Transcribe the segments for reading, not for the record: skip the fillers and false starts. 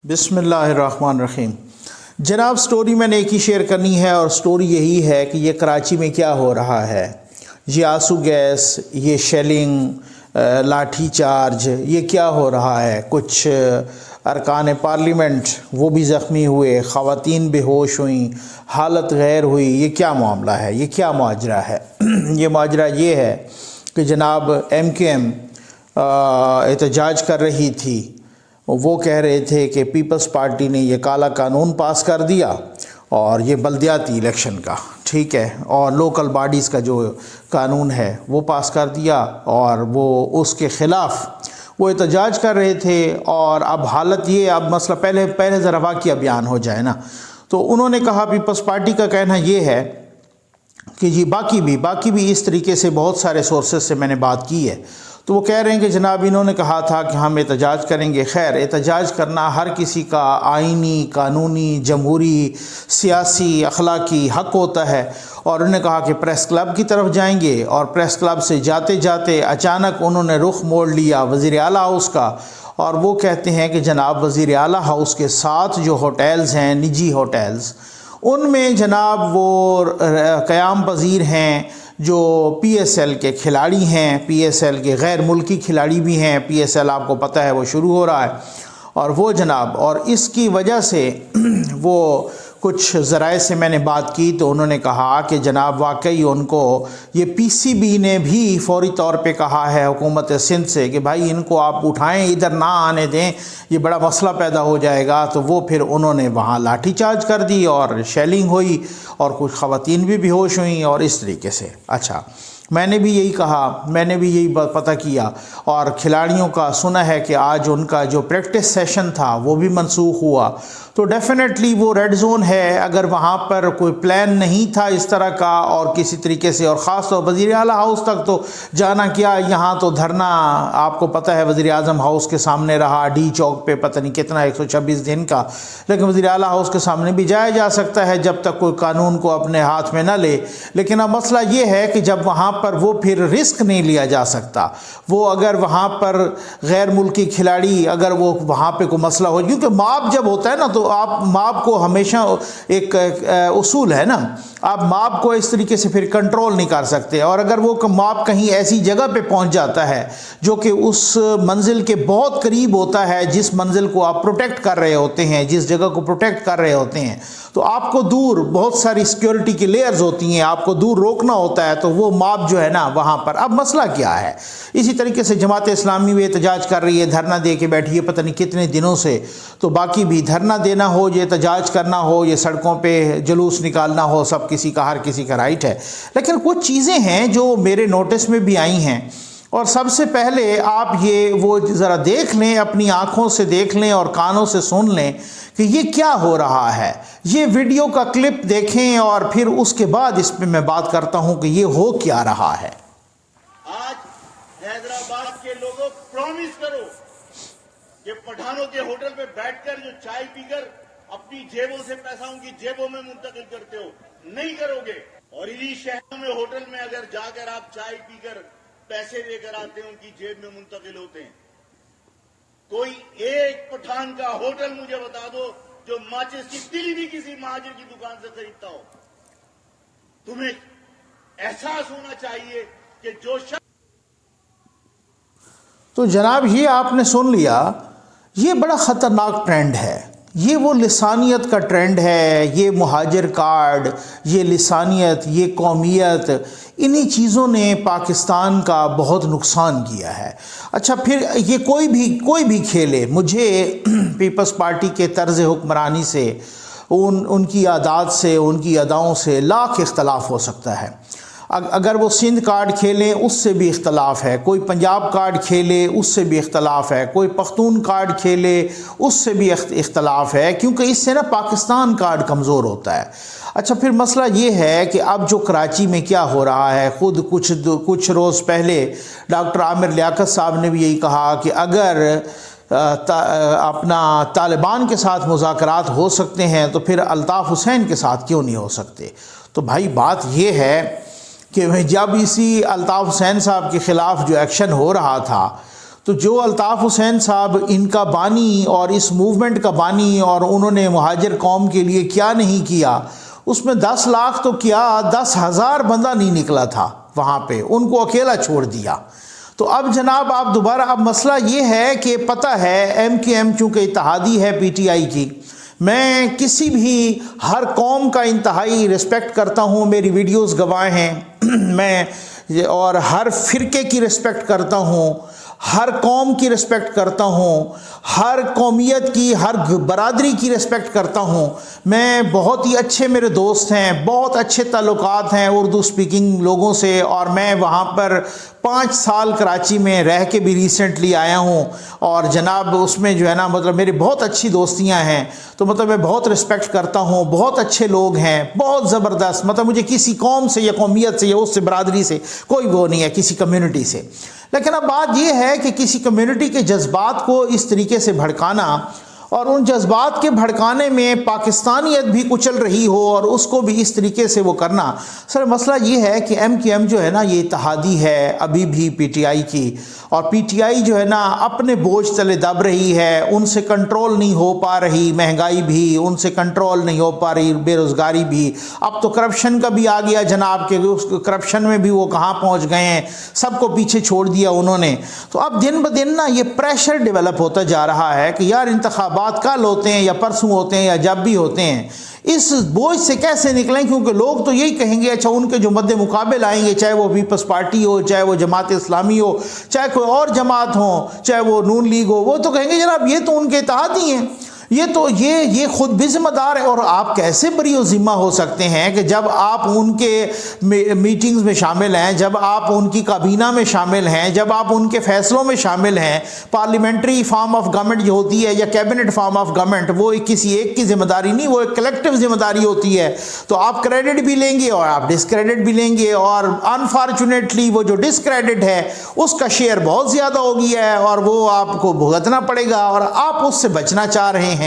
बिस्मिल्लाहिर्रहमानिर्रहीम। जनाब, स्टोरी मैंने एक ही शेयर करनी है और स्टोरी यही है कि ये कराची में क्या हो रहा है। ये आंसू गैस, ये शेलिंग, लाठी चार्ज, ये क्या हो रहा है। कुछ अरकान पार्लियामेंट वो भी ज़ख्मी हुए, ख़वातीन बेहोश हुई, हालत गैर हुई। ये क्या मामला है, ये क्या माजरा है। ये माजरा ये है कि जनाब MKM एहतजाज कर रही थी। वो कह रहे थे कि पीपल्स पार्टी ने ये काला कानून पास कर दिया और ये बल्दियाती इलेक्शन का, ठीक है, और लोकल बॉडीज़ का जो कानून है वो पास कर दिया और वो उसके ख़िलाफ़ वो एहतजाज कर रहे थे। और अब हालत ये, अब मसला पहले ज़रा वाक़िया बयान हो जाए ना। तो उन्होंने कहा, पीपल्स पार्टी का कहना ये है कि जी बाकी भी इस तरीके से बहुत सारे सोर्सेज से मैंने बात की है। तो वो कह रहे हैं कि जनाब इन्होंने कहा था कि हम एहतजाज करेंगे। खैर, एहतजाज करना हर किसी का आइनी, कानूनी, जमहूरी, सियासी, अखलाकी हक़ होता है। और उन्होंने कहा कि प्रेस क्लब की तरफ जाएंगे और प्रेस क्लब से जाते जाते अचानक उन्होंने रुख मोड़ लिया वज़ीर आला हाउस का। और वो कहते हैं कि जनाब वज़ीर आला हाउस के साथ जो होटल्स हैं, निजी होटल्स, उनमें जनाब वो क़याम पज़ीर हैं जो PSL के खिलाड़ी हैं, PSL के गैर मुल्की खिलाड़ी भी हैं। PSL आपको पता है वो शुरू हो रहा है और वो जनाब, और इसकी वजह से वो कुछ ज़राए से मैंने बात की तो उन्होंने कहा कि जनाब वाकई उनको ये PCB ने भी फौरी तौर पे कहा है हुकूमत सिंध से कि भाई इनको आप उठाएं, इधर ना आने दें, ये बड़ा मसला पैदा हो जाएगा। तो वो फिर उन्होंने वहाँ लाठी चार्ज कर दी और शेलिंग हुई और कुछ ख़वातीन भी बेहोश हुई और इस तरीके से। अच्छा, मैंने भी यही कहा, मैंने भी यही पता किया और खिलाड़ियों का सुना है कि आज उनका जो प्रैक्टिस सेशन था वो भी मनसूख हुआ। तो डेफिनेटली वो रेड जोन है। अगर वहाँ पर कोई प्लान नहीं था इस तरह का और किसी तरीके से, और ख़ास तौर वज़ीर आला हाउस तक तो जाना क्या, यहाँ तो धरना आपको पता है वज़ीर आज़म हाउस के सामने रहा, डी चौक पे पता नहीं कितना 126 दिन का। लेकिन वज़ीर आला हाउस के सामने भी जाया जा सकता है जब तक कोई कानून को अपने हाथ में न ले। लेकिन अब मसला ये है कि जब वहाँ पर वो फिर रिस्क नहीं लिया जा सकता। वो अगर वहाँ पर गैर मुल्की खिलाड़ी, अगर वो वहाँ पे कोई मसला हो, क्योंकि माप जब होता है ना तो आप माप को हमेशा एक उसूल है ना, आप माप को इस तरीके से फिर कंट्रोल नहीं कर सकते। और अगर वो माप कहीं ऐसी जगह पे पहुंच जाता है जो कि उस मंजिल के बहुत करीब होता है, जिस मंजिल को आप प्रोटेक्ट कर रहे होते हैं, जिस जगह को प्रोटेक्ट कर रहे होते हैं, तो आपको दूर बहुत सारी सिक्योरिटी की लेयर्स होती हैं, आपको दूर रोकना होता है। तो वो माप जो है ना वहाँ पर, अब मसला क्या है। इसी तरीके से जमात इस्लामी भी एहतजाज कर रही है, धरना दे के बैठी है पता नहीं कितने दिनों से। तो बाकी भी धरना देना हो, ये एहतजाज करना हो, ये सड़कों पे जुलूस निकालना हो, सब किसी का, हर किसी का राइट है। लेकिन कुछ चीज़ें हैं जो मेरे नोटिस में भी आई हैं। और सबसे पहले आप ये वो ज़रा देख लें, अपनी आँखों से देख लें और कानों से सुन लें कि ये क्या हो रहा है। ये वीडियो का क्लिप देखें और फिर उसके बाद इस पे मैं बात करता हूं कि ये हो क्या रहा है। आज हैदराबाद के लोगों, प्रॉमिस करो कि पठानों के होटल पे बैठकर जो चाय पीकर अपनी जेबों से पैसा उनकी जेबों में मुंतकिल करते हो, नहीं करोगे। और इन्हीं शहरों में होटल में अगर जाकर आप चाय पीकर पैसे लेकर आते हैं, उनकी जेब में मुंतकिल होते हैं। कोई एक पठान का होटल मुझे बता दो जो माचिस की तिली भी किसी महाजिर की दुकान से खरीदता हो। तुम्हें एहसास होना चाहिए कि जो तो जनाब ये आपने सुन लिया, ये बड़ा ख़तरनाक ट्रेंड है। ये वो लिसानियत का ट्रेंड है, ये मुहाजिर कार्ड, ये लिसानियत, ये कौमियत, इन्हीं चीज़ों ने पाकिस्तान का बहुत नुकसान किया है। अच्छा, फिर ये कोई भी खेले, मुझे पीपल्स पार्टी के तर्ज़ हुक्मरानी से, उनकी आदात से, उनकी अदाओं से लाख इख्तलाफ हो सकता है। अगर वो सिंध कार्ड खेलें उससे भी इख्तलाफ है, कोई पंजाब कार्ड खेले उससे भी इख्तलाफ है, कोई पख्तून कार्ड खेले उससे भी इख्तलाफ है, क्योंकि इससे ना पाकिस्तान कार्ड कमज़ोर होता है। अच्छा, फिर मसला ये है कि अब जो कराची में क्या हो रहा है, ख़ुद कुछ रोज़ पहले डॉक्टर आमिर लियाकत साहब ने भी यही कहा कि अगर अपना तालिबान के साथ मुज़ाकरात हो सकते हैं तो फिर अल्ताफ़ हुसैन के साथ क्यों नहीं हो सकते। तो भाई बात ये है कि जब इसी अल्ताफ़ हुसैन साहब के ख़िलाफ़ जो एक्शन हो रहा था तो जो अल्ताफ़ हुसैन साहब इनका बानी और इस मूवमेंट का बानी, और उन्होंने मुहाजिर कौम के लिए क्या नहीं किया, उसमें 10 लाख तो क्या 10,000 बंदा नहीं निकला था वहाँ पे, उनको अकेला छोड़ दिया। तो अब जनाब आप दोबारा, अब मसला ये है कि पता है MKM चूँकि इत्तेहादी है PTI की, मैं किसी भी हर कौम का इंतहाई रिस्पेक्ट करता हूँ, मेरी वीडियोस गवाह हैं मैं, और हर फ़िरके की रिस्पेक्ट करता हूँ, हर कौम की रिस्पेक्ट करता हूँ, हर कौमियत की, हर बरादरी की रिस्पेक्ट करता हूँ। मैं बहुत ही अच्छे मेरे दोस्त हैं, बहुत अच्छे ताल्लुकात हैं उर्दू स्पीकिंग लोगों से, और मैं वहाँ पर 5 साल कराची में रह के भी रिसेंटली आया हूँ, और जनाब उसमें जो है ना मतलब मेरी बहुत अच्छी दोस्तियाँ हैं। तो मतलब मैं बहुत रिस्पेक्ट करता हूँ, बहुत अच्छे लोग हैं, बहुत ज़बरदस्त, मतलब मुझे किसी कौम से या कौमियत से या उससे बरादरी से कोई वो नहीं है, किसी कम्युनिटी से। लेकिन अब बात यह है कि किसी कम्युनिटी के जज्बात को इस तरीके से भड़काना, और उन जज्बात के भड़काने में पाकिस्तानियत भी कुचल रही हो और उसको भी इस तरीके से वो करना। सर मसला ये है कि MKM जो है ना ये इत्तेहादी है अभी भी PTI की, और PTI जो है ना अपने बोझ तले दब रही है, उनसे कंट्रोल नहीं हो पा रही, महंगाई भी उनसे कंट्रोल नहीं हो पा रही, बेरोज़गारी भी, अब तो करप्शन का भी आ गया जनाब के, उस करप्शन में भी वो कहाँ पहुँच गए हैं, सबको पीछे छोड़ दिया उन्होंने। तो अब दिन ब दिन ना ये प्रेशर डेवलप होता जा रहा है कि यार इंतखाबात कल होते हैं या परसों होते हैं या जब भी होते हैं, इस बोझ से कैसे निकलें, क्योंकि लोग तो यही कहेंगे, अच्छा उनके जो मद्दे मुकाबले आएंगे, चाहे वो पीपल्स पार्टी हो, चाहे वो जमात इस्लामी हो, चाहे कोई और जमात हो, चाहे वो नून लीग हो, वो तो कहेंगे जनाब ये तो उनके इत्तेहादी हैं, ये तो ये खुद भी जिम्मेदार है। और आप कैसे बरी ज़िम्मा हो सकते हैं कि जब आप उनके मीटिंग्स में शामिल हैं, जब आप उनकी काबीना में शामिल हैं, जब आप उनके फैसलों में शामिल हैं, पार्लियामेंट्री फॉर्म ऑफ गवर्नमेंट जो होती है या कैबिनेट फॉर्म ऑफ गवर्नमेंट, वो किसी एक की जिम्मेदारी नहीं, वो एक कलेक्टिव जिम्मेदारी होती है। तो आप क्रेडिट भी लेंगे और आप डिस्क्रेडिट भी लेंगे, और अनफॉर्चुनेटली वो जो डिस्क्रेडिट है उसका शेयर बहुत ज़्यादा हो गया है और वो आपको भुगतना पड़ेगा, और आप उससे बचना चाह रहे हैं।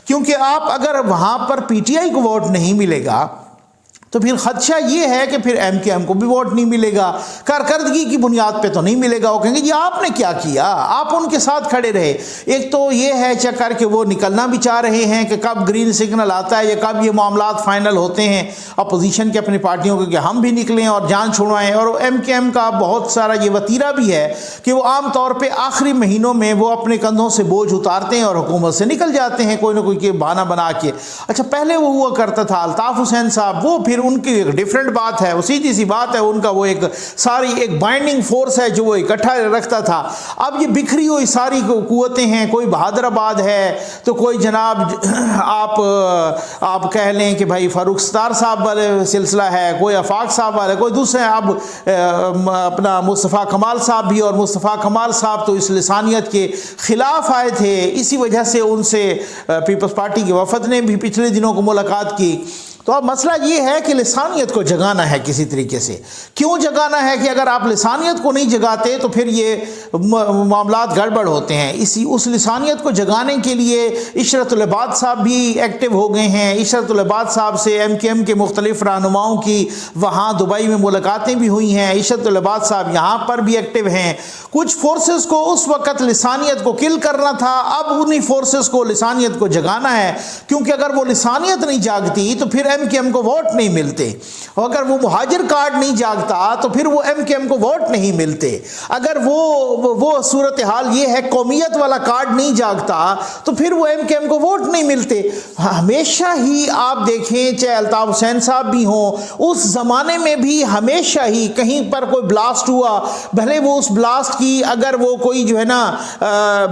क्योंकि आप अगर वहां पर PTI को वोट नहीं मिलेगा तो फिर खदशा ये है कि फिर MKM को भी वोट नहीं मिलेगा, कारकर्दगी की बुनियाद पे तो नहीं मिलेगा। वो कहेंगे जी आपने क्या किया, आप उनके साथ खड़े रहे। एक तो ये है चक्कर कि वो निकलना भी चाह रहे हैं कि कब ग्रीन सिग्नल आता है या कब ये मामलात फाइनल होते हैं अपोजिशन के अपनी पार्टियों के कि हम भी निकलें और जान छुड़वाएं। और MKM का बहुत सारा ये वतीरा भी है कि वो आम तौर पर आखिरी महीनों में वो अपने कंधों से बोझ उतारते हैं और हुकूमत से निकल जाते हैं कोई ना कोई के बहाना बना के। अच्छा पहले वो हुआ करता था अल्ताफ़ हुसैन साहब, वो फिर उनकी एक डिफरेंट बात है, वो सीधी सी बात है, उनका वो एक सारी एक बाइंडिंग फोर्स है जो वो इकट्ठा रखता था। अब ये बिखरी हुई सारी कुव्वतें हैं, कोई बहादराबाद है तो कोई जनाब आप कह लें कि भाई फारूक सत्तार साहब वाले सिलसिला है, कोई आफाक साहब वाले, कोई दूसरे अब अपना मुस्तफ़ा कमाल साहब भी, और मुस्तफ़ा कमाल साहब तो इस लिसानियत के ख़िलाफ़ आए थे, इसी वजह से उनसे पीपल्स पार्टी के वफद ने भी पिछले दिनों को मुलाकात की। तो अब मसला ये है कि लिसानियत को जगाना है किसी तरीके से। क्यों जगाना है कि अगर आप लिसानियत को नहीं जगाते तो फिर ये मामलात गड़बड़ होते हैं। उस लिसानियत को जगाने के लिए इशरतुल इबाद साहब भी एक्टिव हो गए हैं। इशरतुल इबाद साहब से MKM के मुख्तलिफ रहनुमाओं की वहाँ दुबई में मुलाकातें भी हुई हैं। इशरतुल इबाद साहब यहाँ पर भी एक्टिव हैं। कुछ फोर्सेस को उस वक़्त लिसानियत को किल करना था, अब उन्हीं फोर्सेस को लिसानियत को जगाना है, क्योंकि अगर वो लिसानियत नहीं जागती तो फिर MKM को वोट नहीं मिलते। और अगर वो मुहाजिर कार्ड नहीं जागता तो फिर वो MKM को वोट नहीं मिलते। अगर वो सूरत हाल ये है कौमियत वाला कार्ड नहीं जागता तो फिर वो MKM को वोट नहीं मिलते। हमेशा ही आप देखें, चाहे अल्ताफ़ हुसैन साहब भी हों, उस ज़माने में भी हमेशा ही कहीं पर कोई ब्लास्ट हुआ, भले वो उस ब्लास्ट की अगर वो कोई जो है ना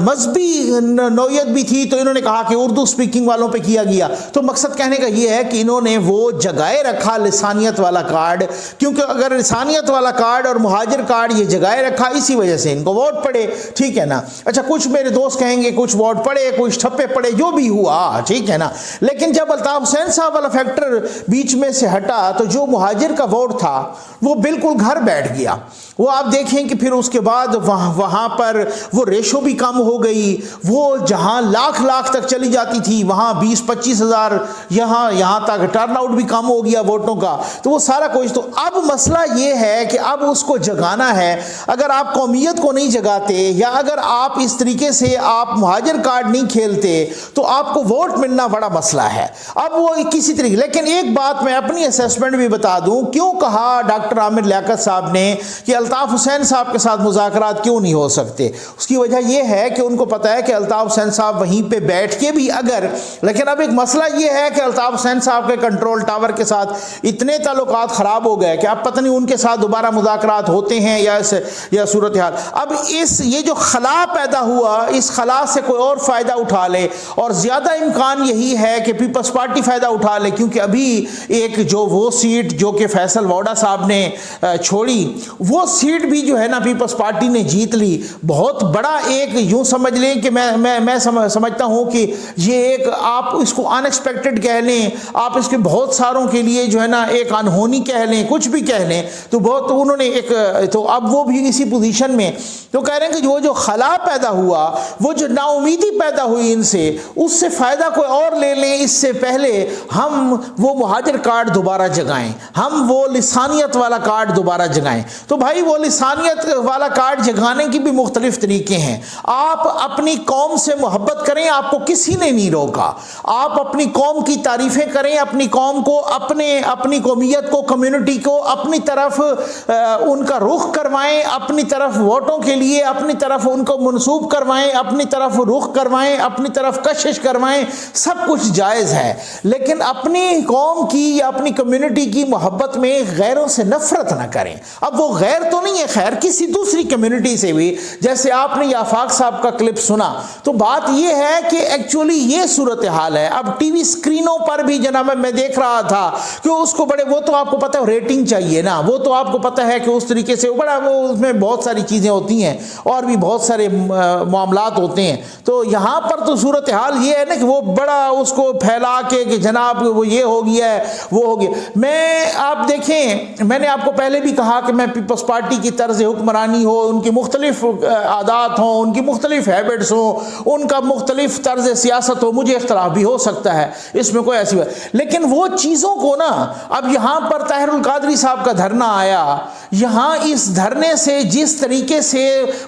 मजहबी नौयत भी थी तो इन्होंने कहा कि उर्दू स्पीकिंग वालों पे किया गया। तो मकसद कहने का ये है कि इन्होंने वो जगाए रखा लिसानियत वाला कार्ड, क्योंकि अगर लिसानियत वाला कार्ड और मुहाजिर कार्ड ये जगाए रखा, इसी वजह से इनको वोट पड़े। ठीक है ना। अच्छा कुछ मेरे दोस्त कहेंगे कुछ वोट पड़े, कुछ ठप्पे पड़े, जो भी हुआ ठीक है ना, लेकिन जब अल्ताफ़ हुसैन साहब वाला फैक्टर बीच में से हटा तो जो मुहाजिर का वोट था वो बिल्कुल घर बैठ गया। वो आप देखें कि फिर उसके बाद वहाँ पर वो रेशो भी कम हो गई। वो जहाँ लाख तक चली जाती थी वहाँ 20-25 हज़ार यहाँ तक टर्न आउट भी कम हो गया वोटों का, तो वो सारा कुछ। तो अब मसला ये है कि अब उसको जगाना है। अगर आप कौमियत को नहीं जगाते या अगर आप इस तरीके से आप मुहाजिर कार्ड नहीं खेलते तो आपको वोट मिलना बड़ा मसला है। अब वो किसी तरीके, लेकिन एक बात मैं अपनी असेसमेंट भी बता दूं, क्यों कहा डॉक्टर आमिर लियाकत साहब ने कि अल्ताफ हुसैन साहब के साथ मुज़ाकरात क्यों नहीं हो सकते। उसकी वजह यह है कि उनको पता है कि अल्ताफ हुसैन साहब वहीं पे बैठ के भी अगर, लेकिन अब एक मसला यह है कि अल्ताफ हुसैन साहब के कंट्रोल टावर के साथ इतने ताल्लुकात ख़राब हो गए कि अब पता नहीं उनके साथ दोबारा मुज़ाकरात होते हैं या सूरत हाल। अब ये जो खला पैदा हुआ, इस खला से कोई और फ़ायदा उठा ले, और ज़्यादा इम्कान यही है कि पीपल्स पार्टी फ़ायदा उठा ले, क्योंकि अभी एक जो वो सीट जो कि फैसल वोडा साहब ने छोड़ी, वो सीट भी जो है ना पीपल्स पार्टी ने जीत ली। बहुत बड़ा एक यूँ समझ लें कि मैं समझता हूँ कि ये एक, आप इसको अनएक्सपेक्टेड कह लें, आप इसके बहुत सारों के लिए जो है ना एक अनहोनी कह लें, कुछ भी कह लें, तो बहुत तो उन्होंने एक, तो अब वो भी इसी पोजीशन में तो कह रहे हैं कि जो खला पैदा हुआ, वो जो नाउमीदी पैदा हुई इनसे, उससे फ़ायदा कोई और ले लें, इससे पहले हम वो मुहाजिर कार्ड दोबारा जगाएं, हम वो लिसानियत वाला कार्ड दोबारा जगाएं। तो भाई वो लिसानियत वाला कार्ड जगाने की भी मुख्तलिफ तरीके हैं। आप अपनी कौम से मोहब्बत करें, आपको किसी ने नहीं रोका। आप अपनी कौम की तारीफ़ें करें, अपनी कौम को, अपनी कौमियत को, कम्युनिटी को अपनी तरफ उनका रुख करवाएं, अपनी तरफ वोटों के लिए अपनी तरफ उनको मनसूब करवाएं, अपनी तरफ रुख करवाएं, अपनी तरफ कशिश करवाएं, सब कुछ जायज़ है। लेकिन अपनी कौम की या अपनी कम्युनिटी की मोहब्बत में गैरों से नफरत ना करें। अब वो गैर तो नहीं है, खैर किसी दूसरी कम्युनिटी से भी, जैसे आपने आफाक साहब का क्लिप सुना, तो बात यह है कि एक्चुअली ये सूरत हाल है। अब टीवी स्क्रीनों पर भी जनाब मैं देख रहा था कि उसको बड़े, वो तो आपको पता है रेटिंग चाहिए ना, वो तो आपको पता है कि उस तरीके से बड़ा, वो उसमें बहुत सारी चीज़ें होती हैं और भी बहुत सारे मामलात होते हैं। तो यहाँ पर तो सूरत हाल ये है ना कि वो बड़ा उसको फैला के कि जनाब वो ये हो गया है, वो हो गया। मैं, आप देखें, मैंने आपको पहले भी कहा कि मैं पीपल्स पार्टी की तर्ज हुक्मरानी हो, उनकी मुख्तलिफ आदात हों, उनकी मुख्तलिफ हैबिट्स हों, उनका मुख्तलिफ तर्ज सियासत हो, मुझे इख्तलाफ भी हो सकता है, इसमें कोई ऐसी बात, लेकिन वो चीज़ों को ना, अब यहाँ पर ताहिरुल कादरी साहब का धरना आया, यहाँ इस धरने से जिस तरीके से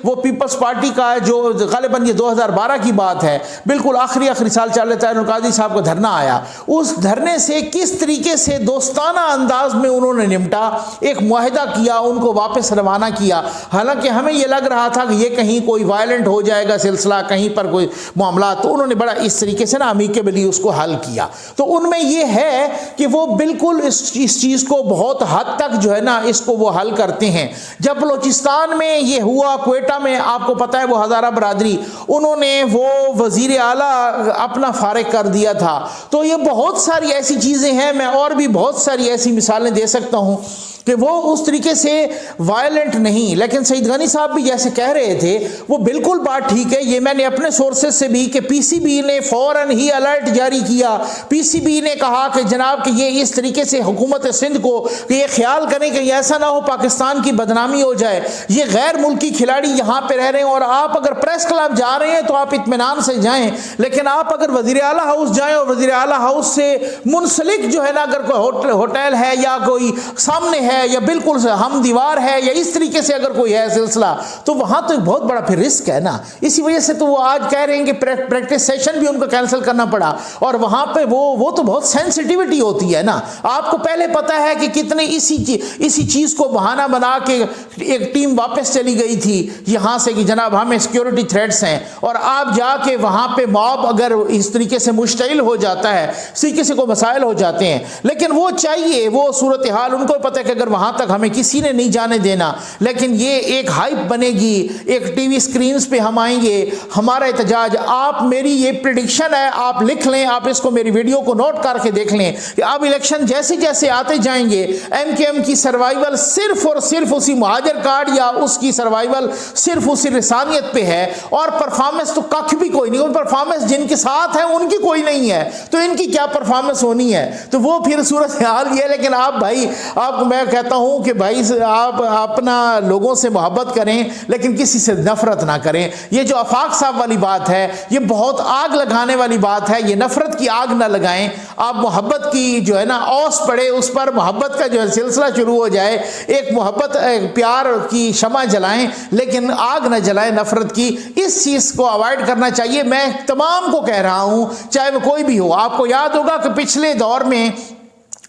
वो पीपल्स पार्टी का जो ग़ालिबन ये 2012 की बात है, बिल्कुल आखिरी साल चल ताहिरुल कादरी साहब का धरना आया, उस धरने से किस तरीके से दोस्ताना अंदाज में उन्होंने निपटा, एक मुआहिदा किया, उनको वापस रवाना किया। हालांकि हमें ये लग रहा था कि ये कहीं कोई वायलेंट हो जाएगा सिलसिला, कहीं पर कोई मामला, तो उन्होंने बड़ा इस तरीके से ना अमीकेबली उसको हल किया। तो उनमें ये है कि वो बिल्कुल इस चीज़ को बहुत हद तक जो है ना इसको वो हल करते हैं। जब बलोचिस्तान में ये हुआ, क्वेटा में, आपको पता है वो हज़ारा बरादरी, उन्होंने वो वज़ीर आला अपना फारिग कर दिया था। तो ये बहुत सारी ऐसी चीज़ें हैं, मैं और भी बहुत सारी ऐसी मिसालें दे सकता हूँ कि वो उस तरीके से वायलेंट नहीं। लेकिन सईद गनी साहब भी जैसे कह रहे थे, वो बिल्कुल बात ठीक है। ये मैंने अपने सोर्सेज से भी कि पीसीबी ने फ़ौरन ही अलर्ट जारी किया। पीसीबी ने कहा कि जनाब कि ये इस तरीके से हुकूमत सिंध को कि ये ख्याल करें कि ऐसा ना हो पाकिस्तान की बदनामी हो जाए, ये गैर मुल्की खिलाड़ी यहाँ पर रह रहे हैं, और आप अगर प्रेस क्लब जा रहे हैं तो आप इत्मीनान से जाएँ, लेकिन आप अगर वज़ीर आला हाउस जाएँ और वज़ीर आला हाउस से मुंसलिक जो है ना, अगर कोई होटल है या कोई सामने है या बिल्कुल से हम दीवार है या इस तरीके से अगर कोई है सिलसिला, तो वहां तो बहुत बड़ा फिर रिस्क है ना। इसी वजह से तो वो आज कह रहे हैं कि प्रैक्टिस सेशन भी उनको कैंसिल करना पड़ा, और वहां पे वो तो बहुत सेंसिटिविटी होती है ना। आपको पहले पता है कि कितने इसी चीज को बहाना बना के एक टीम वापस चली गई थी यहां से कि जनाब हमें सिक्योरिटी थ्रेट्स हैं, और आप जाके वहां पे मॉब अगर इस तरीके से मुश्तिल हो जाता है, किसी को मसाइल हो जाते हैं। लेकिन वो चाहिए, वो सूरत हाल उनको पता है कि अगर वहां तक हमें किसी ने नहीं जाने देना, लेकिन ये एक हाइप बनेगी, एक टीवी स्क्रीन्स पे हम आएंगे, हमारा एहतजाज। आप, मेरी ये प्रेडिक्शन है, आप लिख लें, आप इसको मेरी वीडियो को नोट करके देख लें कि अब इलेक्शन जैसे जैसे आते जाएंगे, एमकेएम की सर्वाइवल सिर्फ और सिर्फ उसी मुहाजिर कार्ड या उसकी सर्वाइवल सिर्फ उसी लिसानियत पे है, और परफॉर्मेंस तो कख भी कोई नहीं। परफॉर्मेंस जिनके साथ है उनकी कोई नहीं है, तो इनकी क्या परफॉर्मेंस होनी है। तो वो फिर सूरत हाल ये। लेकिन आप भाई, आपको मैं कहता हूं कि भाई आप अपना लोगों से मोहब्बत करें लेकिन किसी से नफरत ना करें। ये जो आफाक साहब वाली बात है ये बहुत आग लगाने वाली बात है, ये नफरत की आग ना लगाएं। आप मोहब्बत की जो है ना औस पड़े, उस पर मोहब्बत का जो है सिलसिला शुरू हो जाए, एक मोहब्बत प्यार की शमा जलाएं लेकिन आग ना जलाएं नफरत की। इस चीज़ को अवॉइड करना चाहिए। मैं तमाम को कह रहा हूं, चाहे वो कोई भी हो। आपको याद होगा कि पिछले दौर में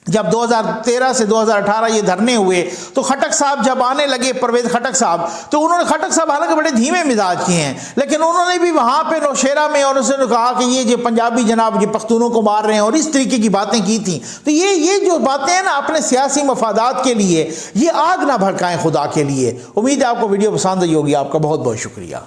जब 2013 से 2018 ये धरने हुए तो खटक साहब जब आने लगे, परवेज खटक साहब, तो उन्होंने, खटक साहब हालांकि बड़े धीमे मिजाज के हैं, लेकिन उन्होंने भी वहाँ पे नौशेरा में और उसने कहा कि ये जो पंजाबी जनाब ये पख्तूनों को मार रहे हैं और इस तरीके की बातें की थी। तो ये जो बातें हैं ना अपने सियासी मफादात के लिए, ये आग ना भड़काएं खुदा के लिए। उम्मीद है आपको वीडियो पसंद आई होगी। आपका बहुत बहुत शुक्रिया।